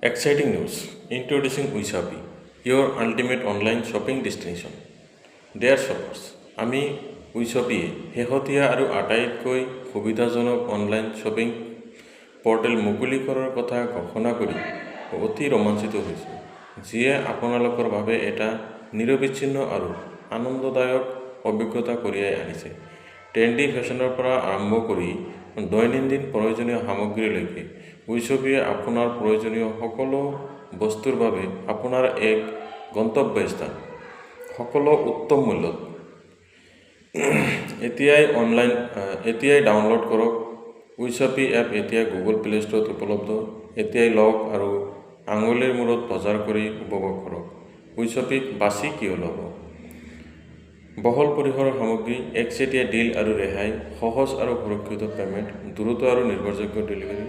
Exciting news introducing Uishabi, your ultimate online shopping destination. Dear shoppers, আমি উইশ্বপিয়ে শেহতীয়া আৰু আটাইতকৈ সুবিধাজনক অনলাইন শ্বপিং পৰ্টেল মুকলি কৰাৰ কথা ঘোষণা কৰি অতি ৰোমাঞ্চিত হৈছোঁ, যিয়ে আপোনালোকৰ বাবে এটা নিৰবিচ্ছিন্ন আৰু আনন্দদায়ক অভিজ্ঞতা কঢ়িয়াই আনিছে। ট্ৰেণ্ডি ফেশ্বনৰ পৰা আৰম্ভ কৰি দৈনন্দিন প্ৰয়োজনীয় সামগ্ৰীলৈকে উইশ্বপিয়ে আপোনাৰ প্ৰয়োজনীয় সকলো বস্তুৰ বাবে আপোনাৰ এক গন্তব্যস্থান, সকলো উত্তম মূল্যত। এতিয়াই ডাউনলোড কৰক উইশ্বপি এপ। এতিয়া গুগল প্লে ষ্টৰত উপলব্ধ। এতিয়াই লওক আৰু আঙুলিৰ মূৰত বজাৰ কৰি উপভোগ কৰক। উইশ্বপিক বাছি কিয় ল'ব? বহল পৰিসৰৰ সামগ্ৰী, একচেটিয়া ডিল আৰু ৰেহাই, সহজ আৰু সুৰক্ষিত পে'মেণ্ট, দ্ৰুত আৰু নিৰ্ভৰযোগ্য ডেলিভাৰী।